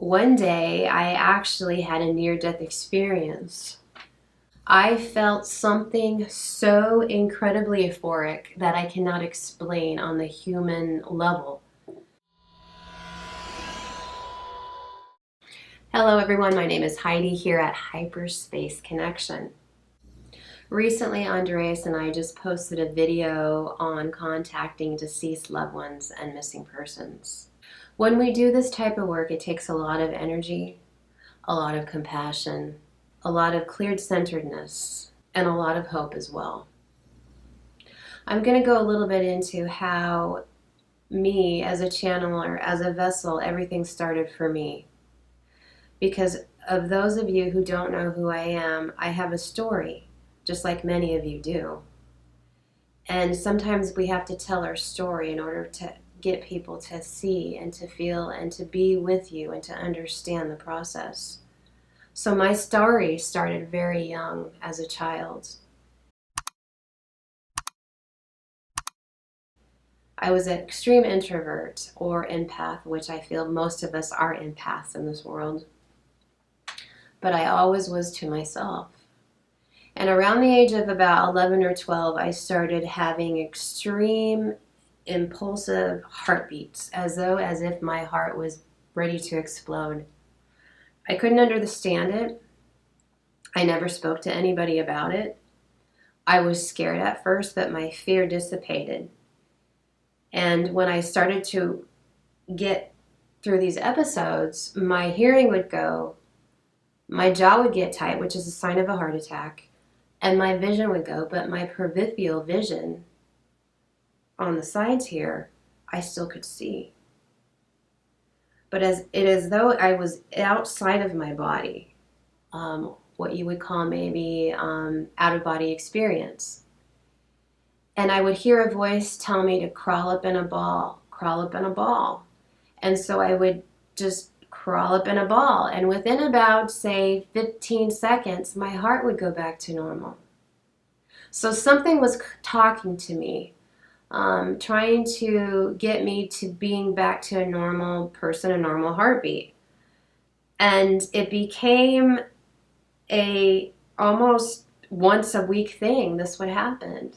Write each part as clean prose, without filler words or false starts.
One day, I actually had a near-death experience. I felt something so incredibly euphoric that I cannot explain on the human level. Hello everyone, my name is Heidi here at Hyperspace Connection. Recently, Andreas and I just posted a video on contacting deceased loved ones and missing persons. When we do this type of work, it takes a lot of energy, a lot of compassion, a lot of cleared centeredness, and a lot of hope as well. I'm going to go a little bit into how me as a channeler, as a vessel, everything started for me. Because of those of you who don't know who I am, I have a story, just like many of you do. And sometimes we have to tell our story in order to get people to see and to feel and to be with you and to understand the process. So my story started very young as a child. I was an extreme introvert or empath, which I feel most of us are empaths in this world. But I always was to myself. And around the age of about 11 or 12, I started having extreme impulsive heartbeats, as if my heart was ready to explode. I couldn't understand it. I never spoke to anybody about it. I was scared at first, but my fear dissipated. And when I started to get through these episodes, my hearing would go, my jaw would get tight, which is a sign of a heart attack, and my vision would go, but my peripheral vision on the sides here, I still could see. But as though I was outside of my body, what you would call maybe out-of-body experience. And I would hear a voice tell me to crawl up in a ball, crawl up in a ball. And so I would just crawl up in a ball. And within about, say, 15 seconds, my heart would go back to normal. So something was talking to me, trying to get me to being back to a normal person, a normal heartbeat. And it became a almost once a week thing. This would happen.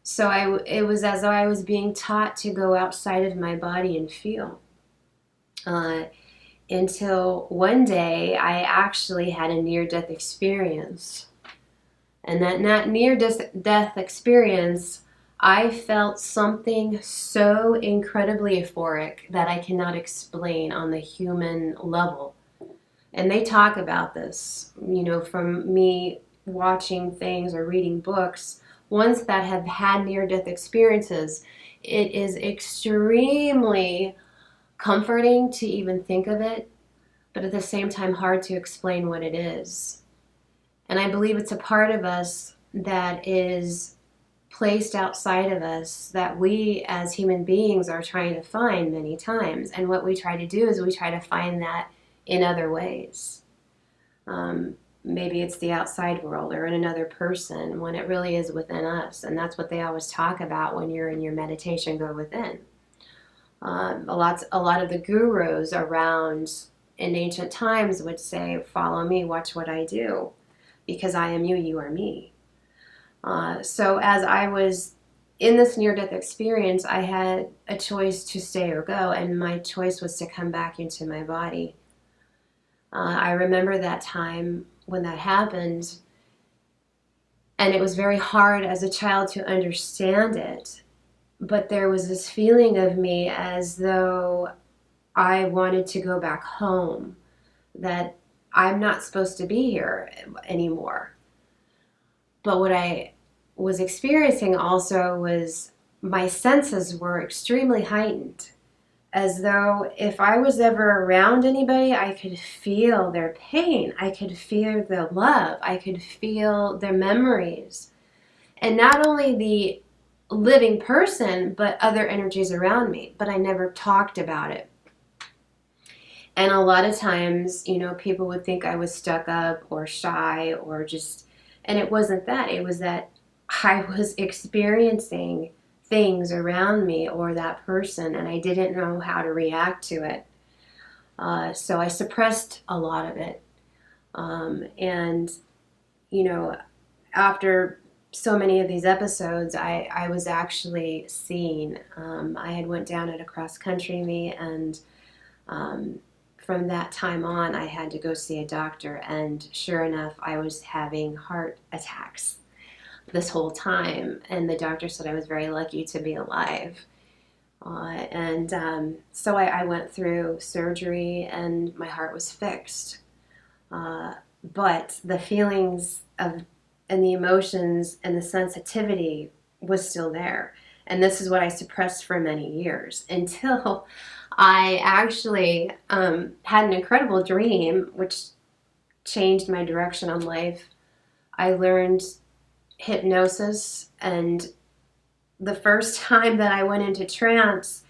So it was as though I was being taught to go outside of my body and feel. Until one day I actually had a near-death experience. And that near-death experience, I felt something so incredibly euphoric that I cannot explain on the human level. And they talk about this, from me watching things or reading books. Ones that have had near-death experiences, it is extremely comforting to even think of it, but at the same time hard to explain what it is. And I believe it's a part of us that is placed outside of us that we as human beings are trying to find many times. And what we try to do is we try to find that in other ways. Maybe it's the outside world or in another person when it really is within us. And that's what they always talk about when you're in your meditation, go within. A lot of the gurus around in ancient times would say, follow me, watch what I do, because I am you, you are me. So as I was in this near-death experience, I had a choice to stay or go, and my choice was to come back into my body. I remember that time when that happened, and it was very hard as a child to understand it, but there was this feeling of me as though I wanted to go back home, that I'm not supposed to be here anymore. But what I was experiencing also was my senses were extremely heightened, as though if I was ever around anybody, I could feel their pain, I could feel their love, I could feel their memories. And not only the living person, but other energies around me, but I never talked about it. And a lot of times, people would think I was stuck up or shy or just, and it wasn't that. It was that I was experiencing things around me or that person, and I didn't know how to react to it. So I suppressed a lot of it. And, you know, after so many of these episodes, I was actually seen. I had went down at a cross-country meet, and from that time on, I had to go see a doctor. And sure enough, I was having heart attacks this whole time. And the doctor said I was very lucky to be alive. So I went through surgery, and my heart was fixed. But the feelings of and the emotions and the sensitivity was still there. And this is what I suppressed for many years until I actually had an incredible dream, which changed my direction on life. I learned hypnosis, and the first time that I went into trance,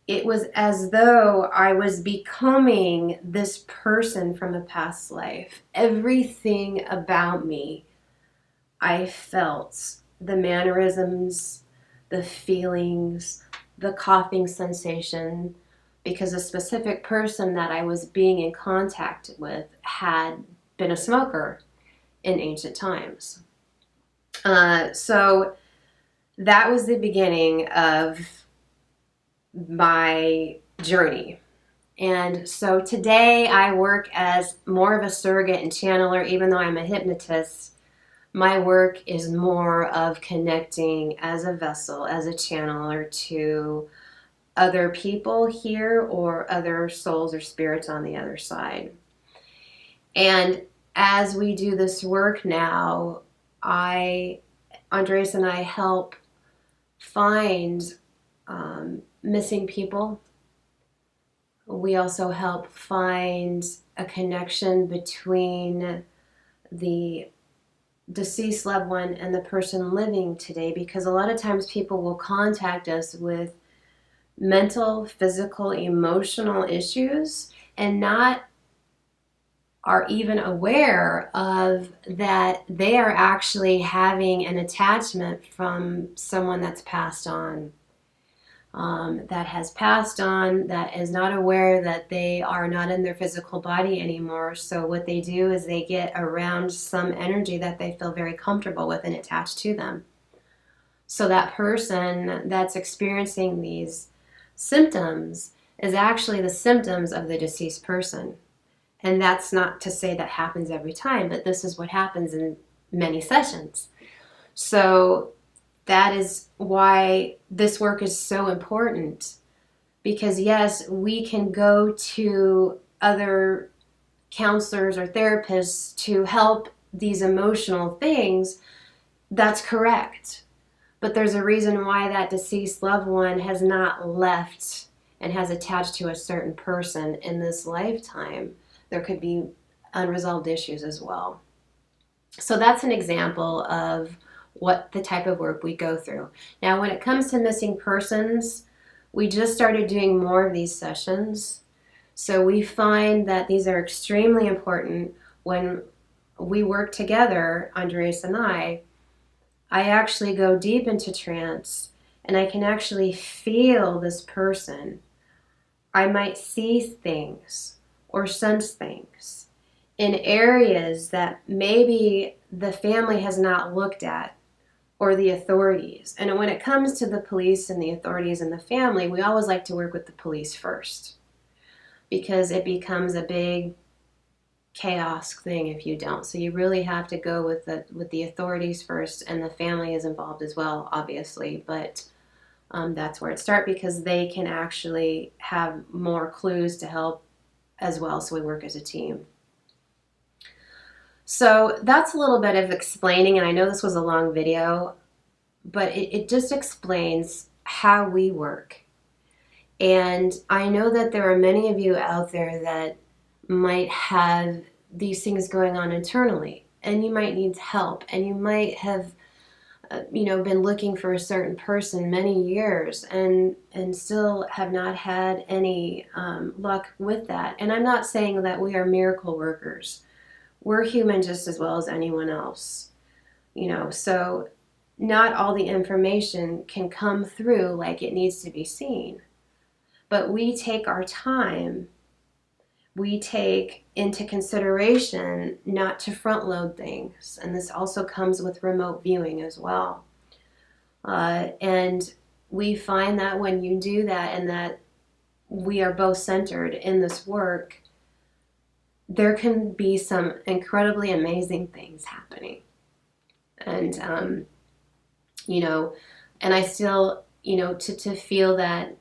it was as though I was becoming this person from a past life. Everything about me, I felt the mannerisms, the feelings, the coughing sensation, because a specific person that I was being in contact with had been a smoker in ancient times. So that was the beginning of my journey. And so today I work as more of a surrogate and channeler. Even though I'm a hypnotist, my work is more of connecting as a vessel, as a channeler to other people here or other souls or spirits on the other side. And as we do this work now, Andreas and I help find missing people. We also help find a connection between the deceased loved one and the person living today, because a lot of times people will contact us with mental, physical, emotional issues and not are even aware of that they are actually having an attachment from someone that's passed on. That has passed on, that is not aware that they are not in their physical body anymore. So what they do is they get around some energy that they feel very comfortable with and attached to them. So that person that's experiencing these symptoms is actually the symptoms of the deceased person. And that's not to say that happens every time, but this is what happens in many sessions. So that is why this work is so important, because yes, we can go to other counselors or therapists to help these emotional things. That's correct. But there's a reason why that deceased loved one has not left and has attached to a certain person in this lifetime. There could be unresolved issues as well. So that's an example of what the type of work we go through. Now, when it comes to missing persons, we just started doing more of these sessions. So we find that these are extremely important. When we work together, Andreas and I actually go deep into trance, and I can actually feel this person. I might see things or sense things in areas that maybe the family has not looked at, or the authorities. And when it comes to the police and the authorities and the family, we always like to work with the police first, because it becomes a big chaos thing if you don't. So you really have to go with the authorities first, and the family is involved as well, obviously, but that's where it starts, because they can actually have more clues to help as well. So we work as a team. So that's a little bit of explaining, and I know this was a long video, but it just explains how we work. And I know that there are many of you out there that might have these things going on internally, and you might need help, and you might have been looking for a certain person many years and still have not had any luck with that. And I'm not saying that we are miracle workers. We're human just as well as anyone else, so not all the information can come through like it needs to be seen. But we take our time we take into consideration not to front load things. And this also comes with remote viewing as well. And we find that when you do that and that we are both centered in this work, there can be some incredibly amazing things happening. And, you know, and I still, you know, to feel that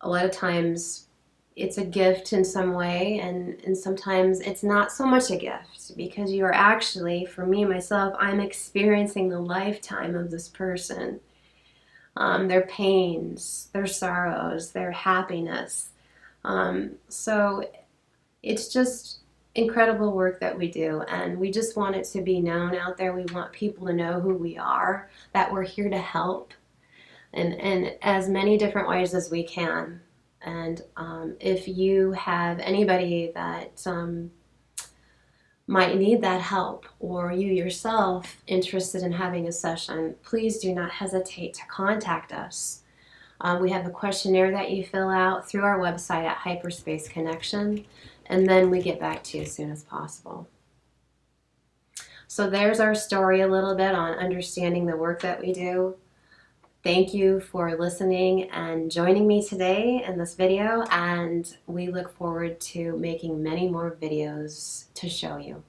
a lot of times it's a gift in some way, and sometimes it's not so much a gift, because you are actually, for me, myself, I'm experiencing the lifetime of this person. Their pains, their sorrows, their happiness. So it's just incredible work that we do, and we just want it to be known out there. We want people to know who we are, that we're here to help in as many different ways as we can. And if you have anybody that might need that help, or you yourself interested in having a session, please do not hesitate to contact us. We have a questionnaire that you fill out through our website at Hyperspace Connection, and then we get back to you as soon as possible. So there's our story a little bit on understanding the work that we do. Thank you for listening and joining me today in this video, and we look forward to making many more videos to show you.